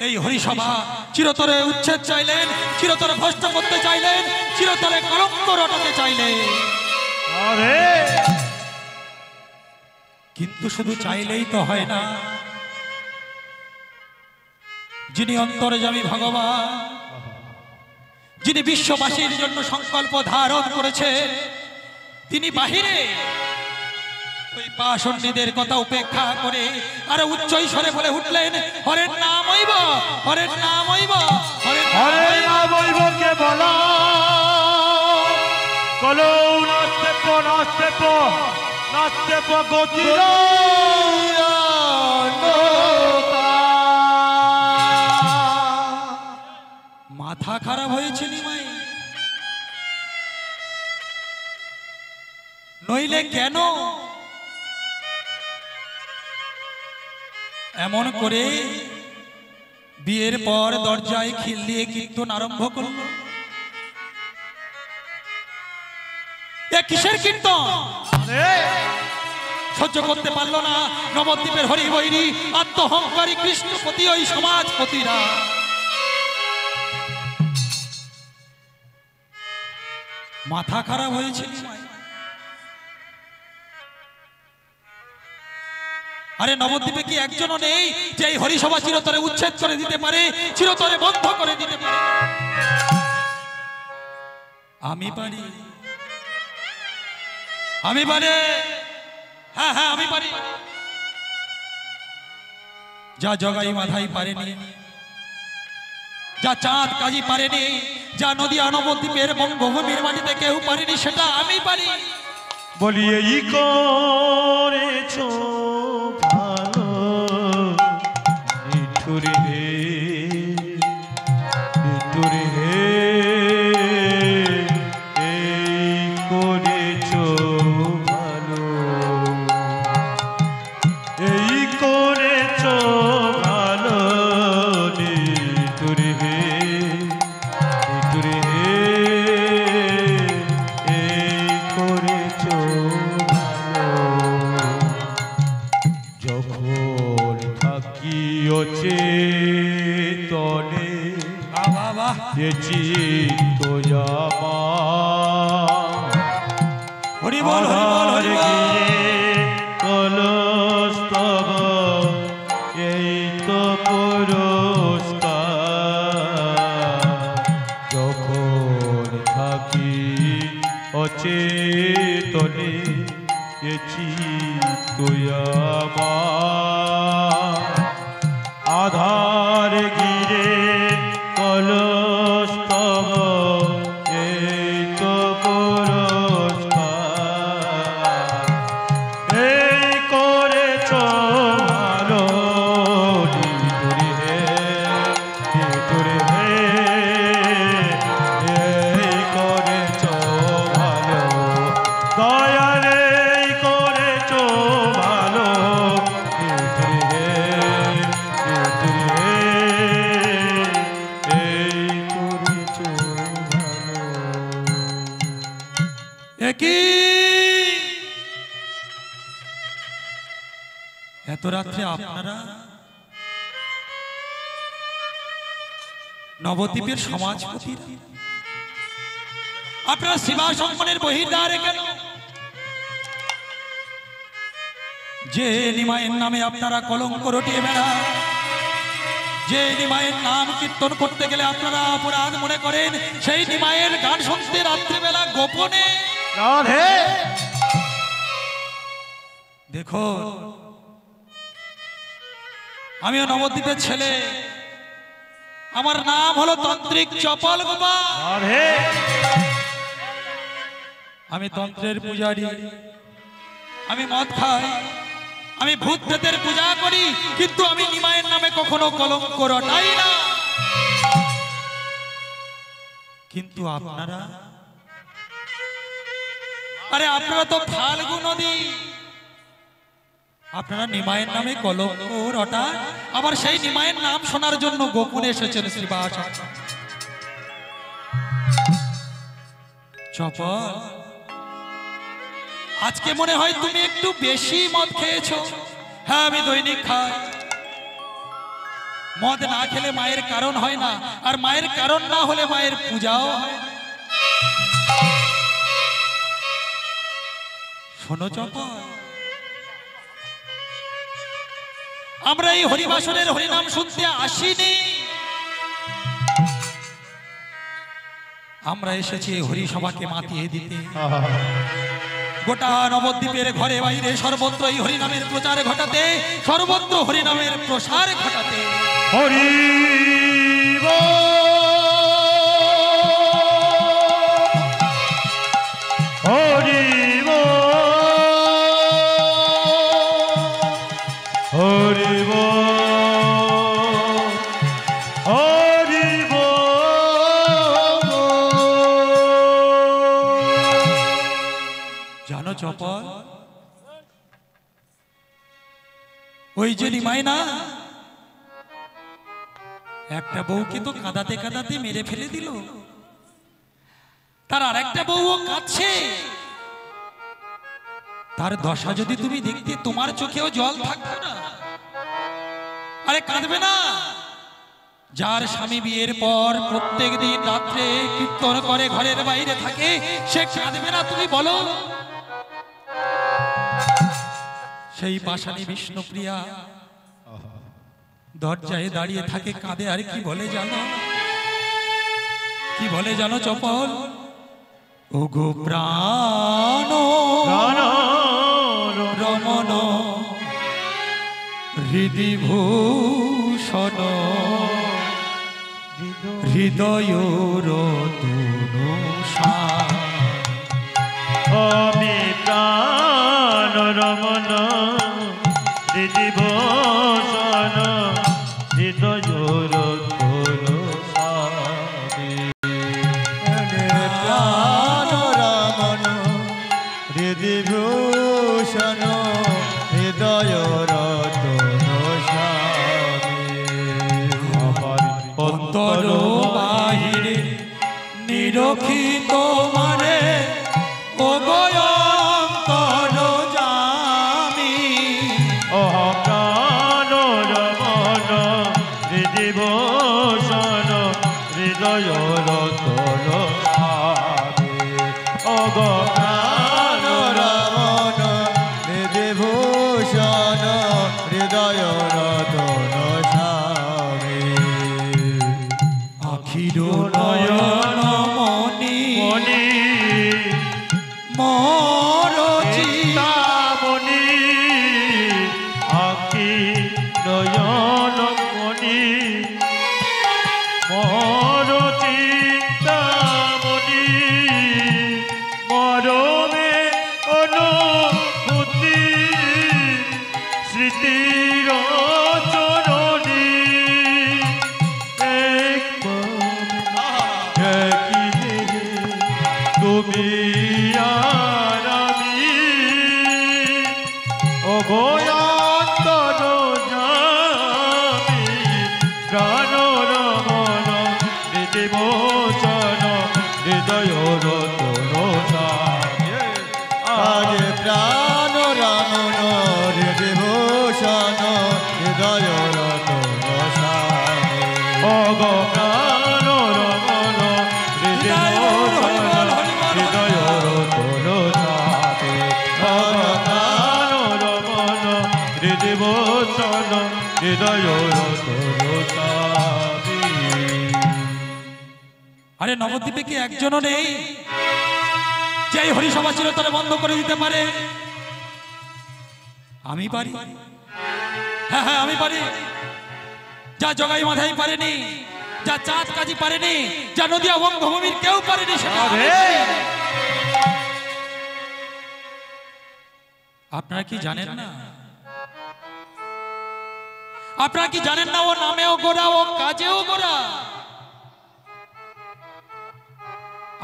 এই হরিসভা চিরতরে উচ্ছেদ চাইলেন, চিরতরে ভ্রষ্ট করতে চাইলেন, চিরতরে কলঙ্ক রটাতে চাইলেন। আরে কিন্তু শুধু চাইলেই তো হয় না, যিনি অন্তর্যামী ভগবান, যিনি বিশ্ববাসীর জন্য সংকল্প ধারণ করেছে, তিনি বাহিরে ওই পাষণ্ডীদের কথা উপেক্ষা করে আরো উচ্চ স্বরে বলে উঠলেন, হরের নাম হইব, হরের নাম হইব, হরের নাম হরে হইব। না বইব কে বলা কলৌ নাচতে গতির মাথা খারাপ হয়েছে নিমাই, নইলে কেন এমন করে বিয়ের পর দরজায় খিল দিয়ে কীর্তন আরম্ভ করল? এ কিসের কীর্তন? সহ্য করতে পারলো না নবদ্বীপের হরি বৈরী আত্মহংকারী কৃষ্ণপতি ওই সমাজপতিরা। মাথা খারাপ হয়েছে নিমাই। আরে নবদ্বীপে কি একজনও নেই যে এই হরিসভা চিরতরে উচ্ছেদ করে দিতে পারে, চিরতরে বন্ধ করে দিতে পারে? আমি পারি, আমি পারি, হ্যাঁ হ্যাঁ আমি পারি। যা জগাই মাথায় পারেনি, যা চাঁদ কাজী পারেনি, যা নদী নবদ্বীপের বঙ্গভূমির মাটিতে কেউ পারেনি, সেটা আমি পারি। বলি এই করেছ ভালো নিঠুর হে, নিঠুর হে, এই করেছ ভালো, এই করেছ ভালো নিঠুর হে, নিঠুর হে, এই করেছ ভালো। যখন থাকিওছে তলে বাবা বাহ, যে চিত্ত আমার হরি বল হরি বল হরি বল। কলস্তব এই তো পুরস্কার। যখন থাকি অচেতনে এ চিত্ত আমার আধার ঘিরে কলস্তব এই তো পুরস্কার। এই করেছ ভালো নিঠুর হে, নিঠুর হে, এই করেছ ভালো দয়াল, এই করেছ ভালো নিঠুর হে, নিঠুর হে, এই করেছ ভালো। একই এত রাত্রে আপনারা নবদ্বীপের সমাজপতি, আপনারা সেবা সম্মানের বহির্দ্বারে কেন? যে নিমায়ের নামে আপনারা কলঙ্ক রটিয়ে বেড়ান, যে নিমায়ের নাম কীর্তন করতে গেলে আপনারা অপরাধ মনে করেন, সেই নিমায়ের গান শুনতে রাত্রিবেলা গোপনে রাধে দেখো, আমিও নবদ্বীপের ছেলে, আমার নাম হলো তান্ত্রিক চপল গোপাল। রাধে আমি তন্ত্রের পূজারী, আমি মদ খাই, আমি ভূত প্রেতের পূজা করি, কিন্তু আমি নিমায়ের নামে কখনো কলঙ্ক রটাই না। কিন্তু আপনারা, আরে আপনারা তো ফাল্গু নদী, আপনারা নিমায়ের নামে কলঙ্ক রটান, আবার সেই নিমায়ের নাম শোনার জন্য গোপনে এসেছেন শ্রীবাস। চপল, আজকে মনে হয় তুমি একটু বেশি মদ খেয়েছো। হ্যাঁ, আমি দৈনিক খাই। মদ না খেলে মায়ের কারণ হয় না, আর মায়ের কারণ না হলে মায়ের পূজাও হয় না। শোনো চপল, আমরা এই হরিবাসনের হরিনাম শুনতে আসিনি, আমরা এসেছি হরিসভাকে মাতিয়ে দিতে। গোটা নবদ্বীপের ঘরে বাইরে সর্বত্র এই হরিনামের প্রচার ঘটাতে, সর্বত্র হরিনামের প্রসার ঘটাতে। হরি হরি হরি হরি জানো চপল, ওই যে নিমাই না, একটা বউকে তো কাঁদাতে কাঁদাতে মেরে ফেলে দিল, তার আর একটা বউও কাঁদছে। তার দশা যদি তুমি দেখতে, তোমার চোখেও জল থাকতো না? আরে কাঁদবে না? যার স্বামী বিয়ের পর প্রত্যেক দিন রাত্রে কীর্তন করে ঘরের বাইরে থাকে, সে কাঁদবে না তুমি বলো? সেই পাষাণী বিষ্ণুপ্রিয়া দরজায় দাঁড়িয়ে থাকে, কাঁদে, আর কি বলে জানো? কি বলে জানো চপল? ওগো প্রাণ রমণ হৃদিভূষণ হৃদয় রতন আমি প্রাণ রমন দিদিভূষণ হৃদয় রতন প্রাণ রমন হৃদিভূষণ হৃদয় রতন অন্তর বাহিরে নিরখিত মারে ও অন্তর জামি প্রাণ রমন দিদিভূষণ হৃদয় রতন অগ প্রাণ রমন হৃদিভূষণ হৃদয় রতন স্বামী আখির নয়ন মনি মনি মোর চিন্তামণি আখি নয়ন মনি মোর চিন্তামণি মরমে অনুভূতি স্মৃতির চরণী তুমি আর আমি অগোয়ন্তর জামি প্রাণ রমন দিদিভূষণ হৃদয় রতন আজ প্রাণ রমন হৃদিভূষণ হৃদয় রতন স্বামী অগ প্রাণ রমন হৃদিভূষণ হৃদয় রতন প্রাণ রমন হৃদিভূষণ হৃদয় রতন আরে নবদ্বীপে কি একজনও নেই যে এই হরিসভা চিরতরে বন্ধ করে দিতে পারে? আমি পারি, হ্যাঁ হ্যাঁ আমি পারি। যা জগাই মাধাই পারেনি, যা চাঁদ কাজী পারেনি, যা নদিয়া বঙ্গভূমির কেউ পারেনি সেটা আমি পারি। আপনারা কি জানেন না? আপনারা কি জানেন না ও নামেও গোড়া, ও কাজেও গোড়া?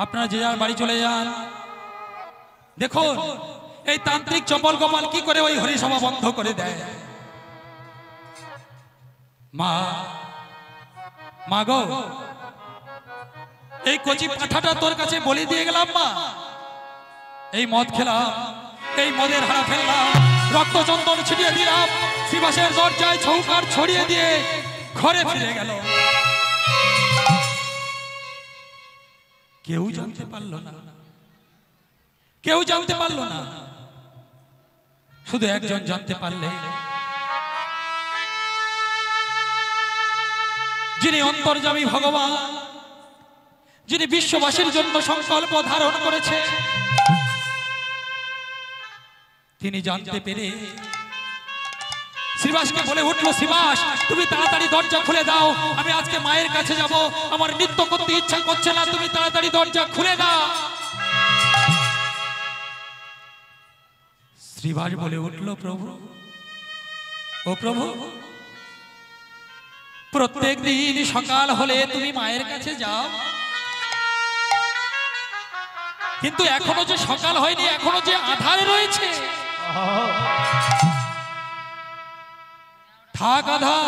আপনারা যে যার বাড়ি চলে যান, দেখুন এই তান্ত্রিক চপল গোপাল কি করে ওই হরিসভা বন্ধ করে দেয়। মা মা গো, এই কচি পাঠাটা তোর কাছে বলি দিয়ে গেলাম মা। এই মদ খেলাম, এই মদের হাড়া ফেললাম, রক্ত চন্দন ছিটিয়ে দিলাম, শিবাসের দরজায় ছৌকার ছড়িয়ে দিয়ে ঘরে ফিরে গেল। কেউ জানতে পারলো না, কেউ জানতে পারলো না, শুধু একজন জানতে পারলে, যিনি অন্তর্যামী ভগবান, যিনি বিশ্ববাসীর জন্য সংকল্প ধারণ করেছে, তিনি জানতে পেরে শ্রীবাসকে বলে উঠলো, শ্রীবাস তুমি তাড়াতাড়ি দরজা খুলে দাও, আমি আজকে মায়ের কাছে যাব, আমার নৃত্য করতে ইচ্ছা করছে না, তুমি তাড়াতাড়ি দরজা খুলে দাও। শ্রীবাস বলে উঠলো, প্রভু ও প্রভু, প্রত্যেক দিন সকাল হলে তুমি মায়ের কাছে যাও, কিন্তু এখনো যে সকাল হয়নি, এখনো যে আধার রয়েছে, থাক আধা,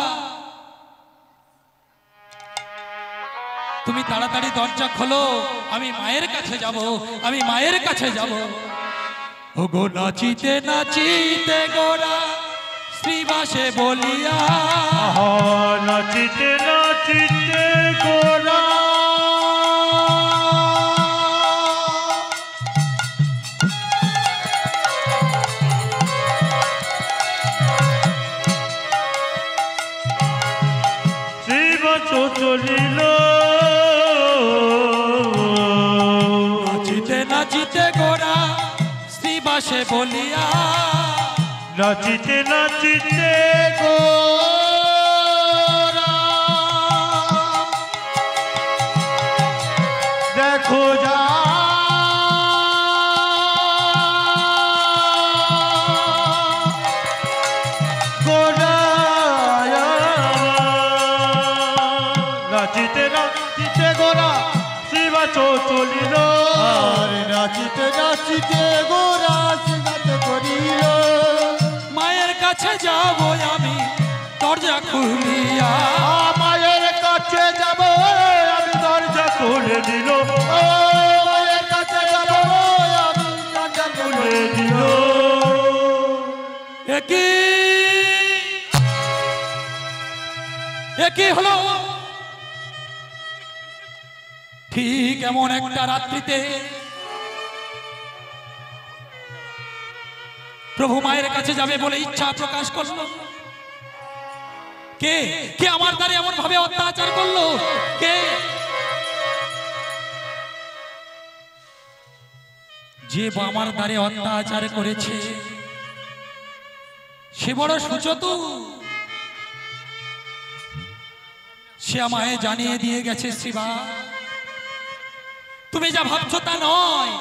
তুমি তাড়াতাড়ি দরজা খোলো, আমি মায়ের কাছে যাব, আমি মায়ের কাছে যাব। ও গো নাচিতে নাচিতে গোরা শ্রীবাসে বলিয়া, নাচিতে নাচিতে গোরা চলিল, নাচিতে নাচিতে গোরা শ্রীবাসে বলিয়া, নাচিতে নাচিতে গোরা নাচিতে নাচিতে গোরা শিবা চলিল আর নাচিতে নাচিতে গোরা সিগাতে করিল মায়ের কাছে যাব আমি দরজা খুলিয়া মায়ের কাছে যাব আমি দরজা খুলে দিল মায়ের কাছে যাব আমি দরজা খুলে দিল একই হলো ঠিক এমন একটা রাত্রিতে প্রভু মায়ের কাছে যাবে বলে ইচ্ছা প্রকাশ করলো। কে কে আমার দ্বারে এমন ভাবে অত্যাচার করলো? কে? যে আমার দ্বারে অত্যাচার করেছে সে বড় সুচতু। সে আমায় জানিয়ে দিয়ে গেছে, শিবা তুমি যা ভাবছো তা নয়,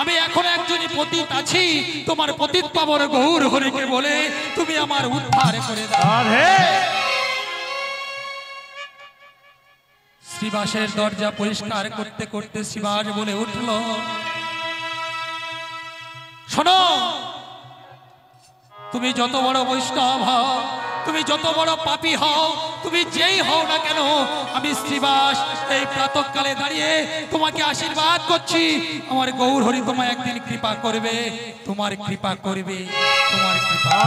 আমি এখন একজনই পতিত আছি, তোমার পতিত পাবর গৌর হরিকে বলে তুমি আমার উদ্ধার করে দাও। শ্রীবাসের দরজা পরিষ্কার করতে করতে শ্রীবাস বলে উঠল, শোনো, তুমি যত বড় বৈষ্ণব হও, তুমি যত বড় পাপী হও, তুমি যেই হও না কেন, আমি শ্রীবাস এই প্রাতঃকালে দাঁড়িয়ে তোমাকে আশীর্বাদ করছি, আমার গৌর হরি তোমায় একদিন কৃপা করবে, তোমার কৃপা করবে, তোমার কৃপা।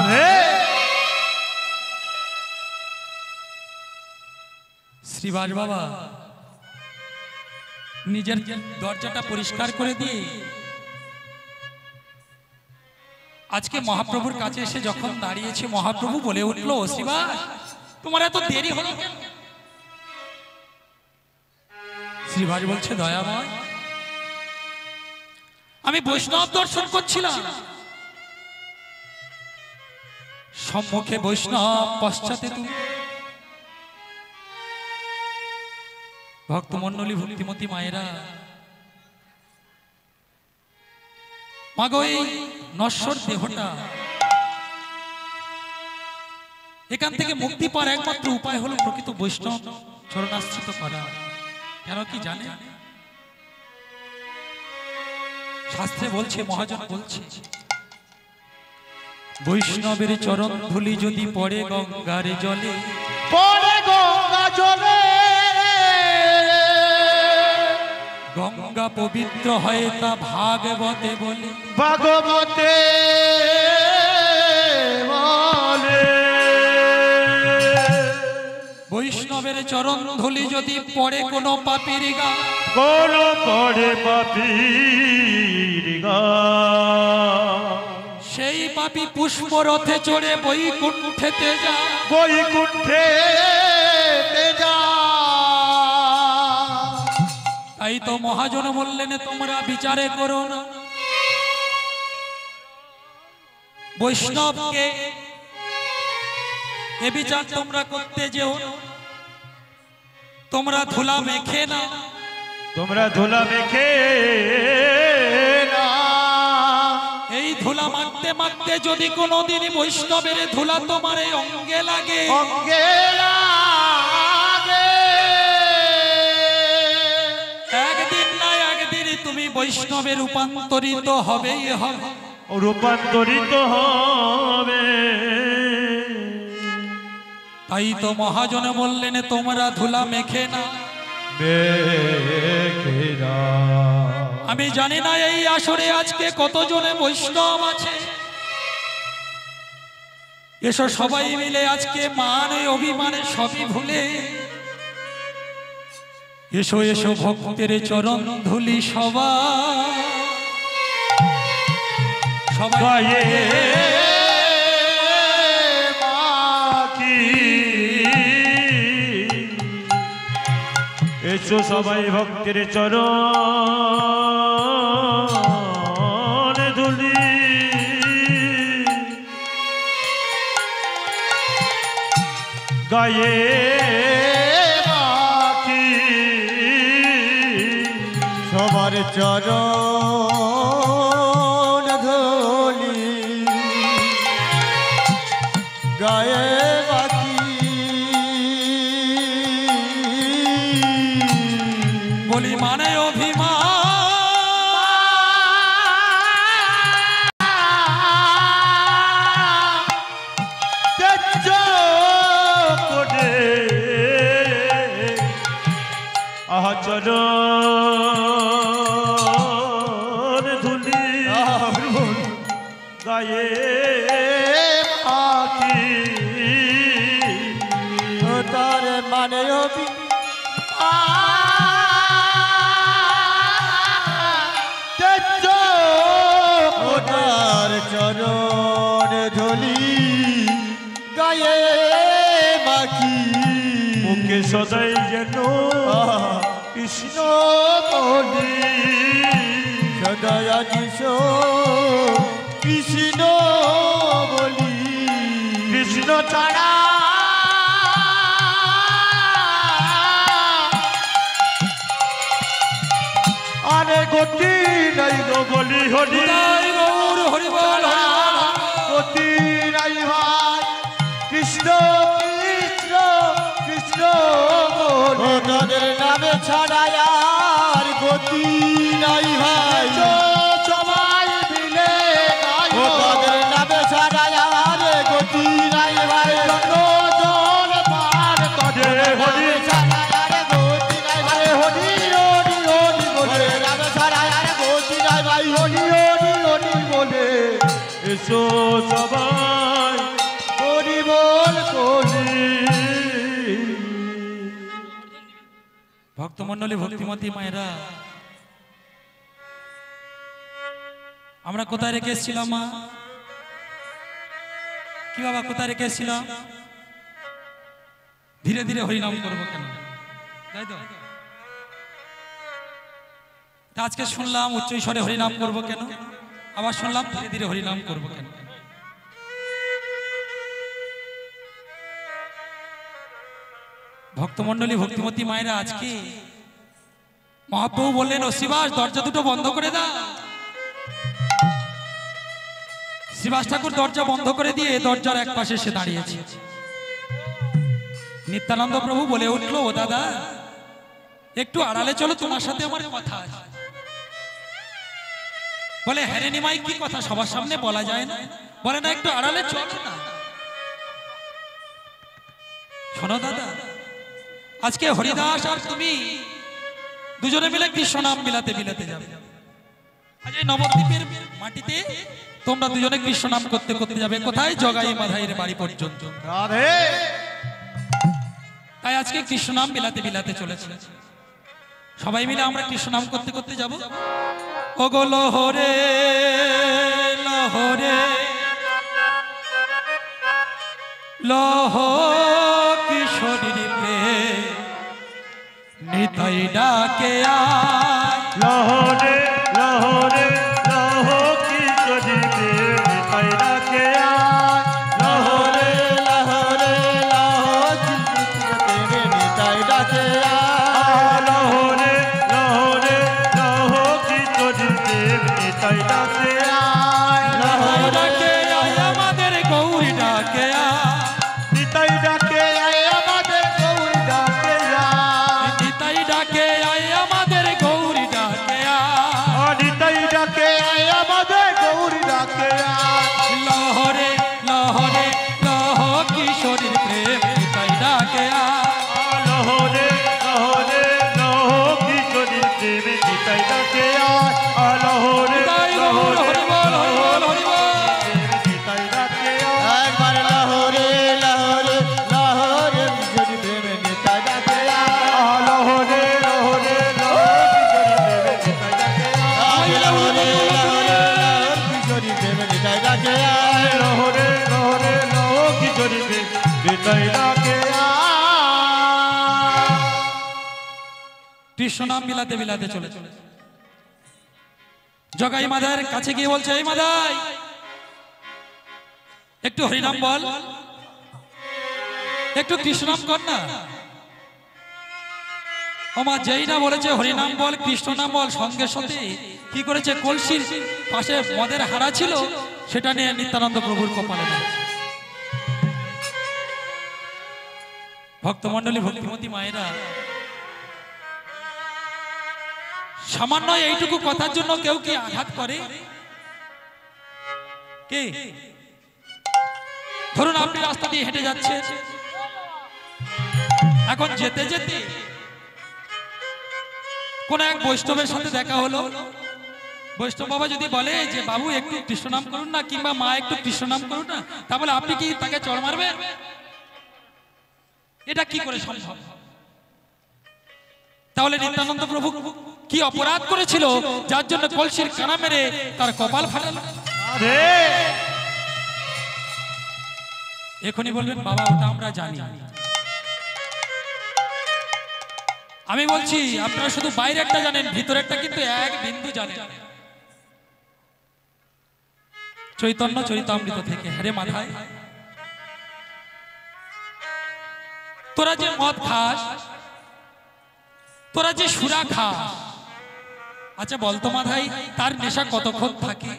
শ্রীবাস বাবা নিজের দরজাটা পরিষ্কার করে দিয়ে আজকে মহাপ্রভুর কাছে এসে যখন দাঁড়িয়েছে, মহাপ্রভু বলে উঠলো, শ্রীবাস তোমার এত দেরি হলো কেন? শ্রীবাস বলছে, দয়াময় আমি বৈষ্ণব দর্শন করছিলাম, সম্মুখে বৈষ্ণব, পশ্চাতে তুমি। ভক্তমন্ডলী, ভক্তিমতী মায়েরা, মাগো এই নশ্বর দেহটা এখান থেকে মুক্তি পাওয়ার একমাত্র উপায় হলো প্রকৃত বৈষ্ণব চরণাশ্রিত করা। কেন কি জানে? শাস্ত্রে বলছে, মহাজন বলছে, বৈষ্ণবের চরণ ধুলি যদি পড়ে গঙ্গার জলে, পড়ে গঙ্গা জলে, গঙ্গা পবিত্র হয় তা ভাগবতে বলে, ভাগবতে বলে। বৈষ্ণবের চরণ ধুলি যদি পড়ে কোনো পাপীর গা, কোন পড়ে পাপীর গা, সেই পাপী পুষ্পরথে চড়ে বৈকুণ্ঠেতে যা, বৈকুণ্ঠে যা। তাই তো মহাজন বললেন, তোমরা বিচারে করো না, বৈষ্ণবকে এ বিচার তোমরা করতে যেও না, তোমরা ধুলা মেখে না, তোমরা ধুলা মেখে না। এই ধুলা মাখতে মাখতে যদি কোনোদিন বৈষ্ণবের ধুলা তোমার এই অঙ্গে লাগে, অঙ্গে লাগে, একদিন না একদিন তুমি বৈষ্ণবে রূপান্তরিত হবেই হবে, রূপান্তরিত হবে। তাই তো মহাজন বললেন, তোমরা ধুলা মেখে না, মেখে না। আমি জানি না এই আসরে আজকে কতজনে বৈষ্ণব আছে, এসো সবাই মিলে আজকে মানে অভিমানে সবই ভুলে এসো এসো ভক্তের চরণ ধুলি সবাই সবাই এসো সবাই ভক্তের চরণ ধুলি গায়ে মাখি, সবার চরণ ধুলি গায়ে মাখি, হোলি মানে অভিমান আচরণ ধুলি গায়ে পাখি তার মানে ওটার চরণ ধুলি গায়ে মাখি মুখে সদাই যেন কৃষ্ণ বলি সদয় কিশো কৃষ্ণ বলি কৃষ্ণ ছাড়া আরে গতি নাই গো বলি হরি গৌর হরিবল গতি নাই ভাই কৃষ্ণ কৃষ্ণ কৃষ্ণ বলি তাদের নামে ছাড়া আর গতি নাই ভাই সবাই মিলে গাই তাদের নামে ছাড়া আর গতি নাই ভাই জল পার করে হরি ছাড়া আর গতি নাই ভাই হরি হরি হরি বলে নামে ছাড়া আর গতি নাই ভাই হরি হরি হরি বলে এসো সবাই হরি বল কলি ভক্তমণ্ডলী ভক্তিমতী মায়েরা আমরা কোথায় রেখে এসেছিলাম মা কি বাবা কোথায় রেখে এসেছিলাম ধীরে ধীরে হরিনাম করবো কেন তাই তো তা আজকে শুনলাম উচ্চ স্বরে হরিনাম করবো কেন আবার শুনলাম ধীরে ধীরে হরিনাম করবো কেন ভক্তমণ্ডলী ভক্তিমতী মায়েরা আজকে মহাপ্রভু বললেন ও শিবাস দরজা দুটো বন্ধ করে দাও শিবাস ঠাকুর দরজা বন্ধ করে দিয়ে দরজার এক পাশে সে দাঁড়িয়েছে নিত্যানন্দ প্রভু বলে উঠলো ও দাদা একটু আড়ালে চলো তোমার সাথে আমার কথা আছে বলে হ্যাঁ রে নিমাই কি কথা সবার সামনে বলা যায় না বলে না একটু আড়ালে চলো না শোনো দাদা আজকে হরিদাস আর তুমি দুজনে মিলে কৃষ্ণ নাম বিলাতে বিলাতে যাবে আজ এই নবদ্বীপের মাটিতে তোমরা দুজনে কৃষ্ণ নাম করতে করতে যাবে কোথায় জগাই মাধাইয়ের বাড়ি পর্যন্ত রাধে তাই আজকে কৃষ্ণ নাম বিলাতে বিলাতে চলেছে সবাই মিলে আমরা কৃষ্ণ নাম করতে করতে যাব ও গো লহরে লহরে লহ কিশোরীর প্রেম নিতাই ডাকে আয় লহরে লহরে লহ কি চলিবে তাই ডাকে আয় লহরে লহরে লহ চিন্তিতে নিতাই ডাকে লহরে লহরে লহ কি চলিবে তাই ডাকে আয় নিতাই ডাকে আয় আমাদের গৌরী ডাকে আয় নিতাই ডাকে আয় আমাদের গৌরী ডাকে নিতাই ডাকে আয় আমাদের গৌরী ডাকে আয় নিতাই ডাকে আয় আমাদের গৌরী ডাকে লহরে লহরে লহ কিশোরীর প্রেম নিতাই ডাকে আয় লহরে লহরে লহ কি চলিবে নিতাই ডাকে আয় লহরে নিতাই গৌর হরিবল হরিবল হরিবল নিতাই ডাকে একবার লহরে লহরে লহরে যদি প্রেমে নিতাই ডাকে লহরে লহরে লহ কি চলিবে নিতাই ডাকে লহরে লহরে কিশোরী প্রেমে নিতাই ডাকে লহরে লহরে লহ কি চলিবে নিতাই ডাকে কৃষ্ণ নাম বিলাতে বিলাতে চলে চলে জগাই মাধার কাছে গিয়ে বলছে এই মাধাই একটু হরিনাম বল একটু কৃষ্ণ নাম কর না ওমা যেই না বলেছে হরিনাম বল কৃষ্ণ নাম বল সঙ্গে সঙ্গে কি করেছে কলসির পাশে মদের হাড়া ছিল সেটা নিয়ে নিত্যানন্দ প্রভুর কপালে দিয়েছে। ভক্তমণ্ডলী ভক্তিমতী মায়েরা সামান্য এইটুকু কথার জন্য কেউ কি আঘাত করে? কে? ধরুন আপনি রাস্তা দিয়ে হেঁটে যাচ্ছেন, এখন যেতে যেতে কোন এক বৈষ্ণবের সাথে দেখা হলো। বৈষ্ণব বাবা যদি বলে যে বাবু একটু কৃষ্ণ নাম করুন না, কিংবা মা একটু কৃষ্ণ নাম করুন না, তাহলে আপনি কি তাকে চড় মারবেন? এটা কি করে সম্ভব? তাহলে নিত্যানন্দ প্রভু কি অপরাধ করেছিল যার জন্য কলসির কানা মেরে তার কপাল ফাটালো? এখনই বলবেন বাবা ওটা আমরা জানি। আমি বলছি আপনারা শুধু বাইরেরটা জানেন, ভিতরেরটা কিন্তু এক বিন্দু জানেন। চৈতন্য চরিতামৃত থেকে। হ্যারে মাথায়, তোরা যে মদ খাস, তোরা যে সুরা খাস, আচ্ছা বলতো মাথায় তার নেশা কতক্ষণ থাকে?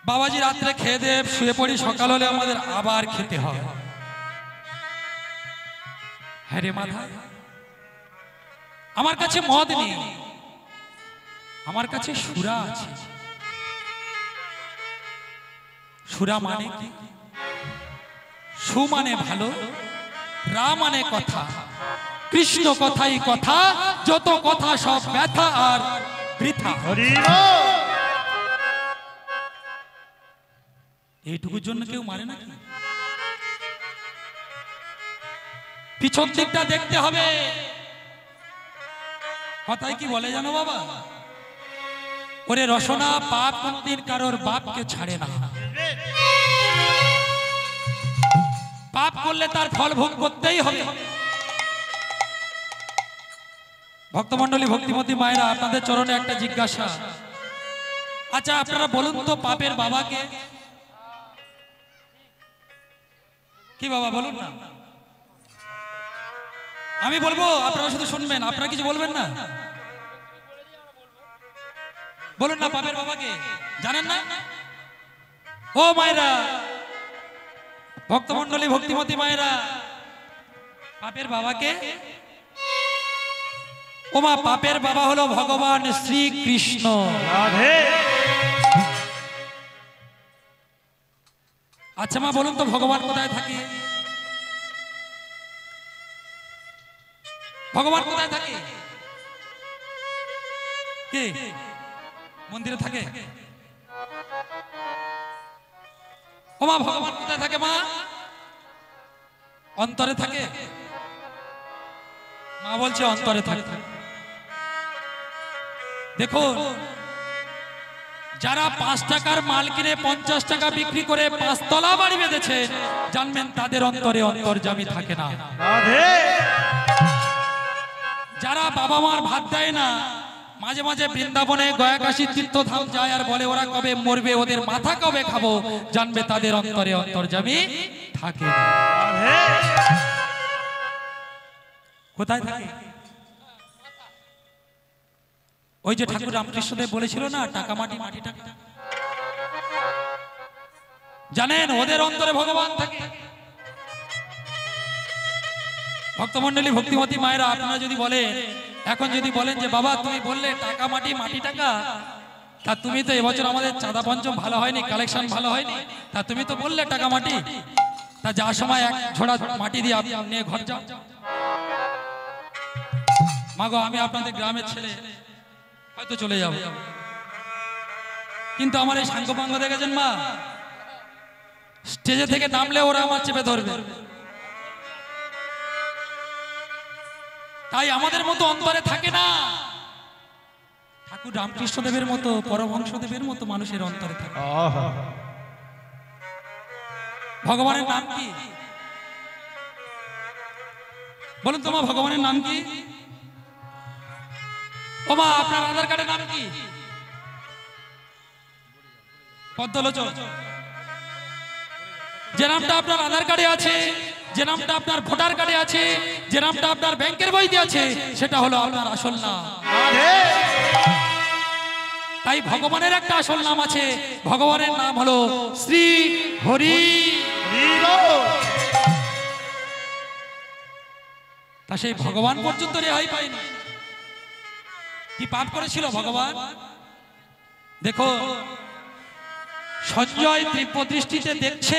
বাবাজি রাত্রে খেয়ে দিয়ে শুয়ে পড়ি, সকাল হলে আমাদের আবার খেতে হয়। হ্যাঁ রে মাথায়, আমার কাছে মদ নেই, আমার কাছে সুরা আছে। সুরা মানে কি? সু মানে ভালো, রা মানে কথা, কৃষ্ণ কথাই কথা, যত কথা সব ব্যথা আর বৃথা। এইটুকুর জন্য কেউ মারে নাকি? পিছন দিকটা দেখতে হবে। কথায় কি বলে জানো বাবা? ওরে রসনা, পাপ কোনদিন কারোর বাপকে ছাড়ে না। পাপ করলে তার ফল ভোগ করতেই হবে। ভক্তমণ্ডলী, ভক্তিমতী মায়েরা, আপনাদের চরণে একটা জিজ্ঞাসা। আচ্ছা আপনারা বলুন তো, পাপের বাবাকে কি? বাবা বলুন না, আমি বলবো, আপনারা শুধু শুনবেন, আপনারা কিছু বলবেন না। বলুন না, পাপের বাবাকে জানেন না? ও মায়েরা, ভক্তমণ্ডলী, ভক্তিমতী মায়েরা, পাপের বাবাকে, ও মা, পাপের বাবা হলো ভগবান শ্রীকৃষ্ণ। আচ্ছা মা বলুন তো, ভগবান কোথায় থাকে? ভগবান কোথায় থাকে? কে? মন্দিরে থাকে? ও মা, ভগবান কোথায় থাকে মা? অন্তরে থাকে। মা বলছে অন্তরে থাকে। দেখুন, যারা 5 টাকার মাল কিনে 50 টাকা বিক্রি করে 5 তলা বাড়ি বেঁধেছে, জানবেন তাদের অন্তরে অন্তর্যামী থাকে না। যারা বাবা মার ভাত দেয় না, মাঝে মাঝে বৃন্দাবনে গয়া কাশী তীর্থধাম যায় আর বলে ওরা কবে মরবে, ওদের মাথা কবে খাবো, জানবে তাদের অন্তরে অন্তর্যামী থাকে না। কোথায় থাকে? ওই যে ঠাকুর রামকৃষ্ণদেব বলেছিল না, টাকা মাটি, মাটি টাকা। জানেন ওদের অন্তরে ভগবান থাকে। ভক্তমণ্ডলী, ভক্তিমতী মায়েরা, আপনারা যদি বলেন, এখন যদি বলেন যে বাবা তুমি বললে টাকা মাটি, মাটি টাকা, তা তুমি তো এবছর আমাদের চাঁদা পঞ্চম ভালো হয়নি, কালেকশন ভালো হয়নি, তা তুমি তো বললে টাকা মাটি, তা যাওয়ার সময় এক ঝোড়া মাটি দিয়ে আপনি নিয়ে ঘর যাও। মাগো, আমি আপনাদের গ্রামের ছেলে, হয়তো চলে যাব, কিন্তু আমার এই সাঙ্গপাঙ্গ দেখেছেন মা, স্টেজে থেকে নামলে ওরা আমার চেপে ধরবে। তাই আমাদের মতো অন্তরে থাকে না, ঠাকুর রামকৃষ্ণদেবের মতো, পরমহংসদেবের মতো মানুষের অন্তরে থাকে। ভগবানের নাম কি বলুন তো মা? ভগবানের নাম কি? ও মা, আপনার আধার কার্ডের নাম কি? পদ্মলোচন। যে নামটা আপনার আধার কার্ডে আছে, যে নামটা আপনার ভোটার কার্ডে আছে, যে নামটা আপনার ব্যাংকের বইতে আছে, সেটা হলো আপনার আসল নাম। তাই ভগবানের একটা আসল নাম আছে, ভগবানের নাম হলো শ্রী হরি। তা সেই ভগবান পর্যন্ত রেহাই পায়নি। কি পাপ করেছিল ভগবান? দেখো সঞ্জয় তীব্র দৃষ্টিতে দেখছে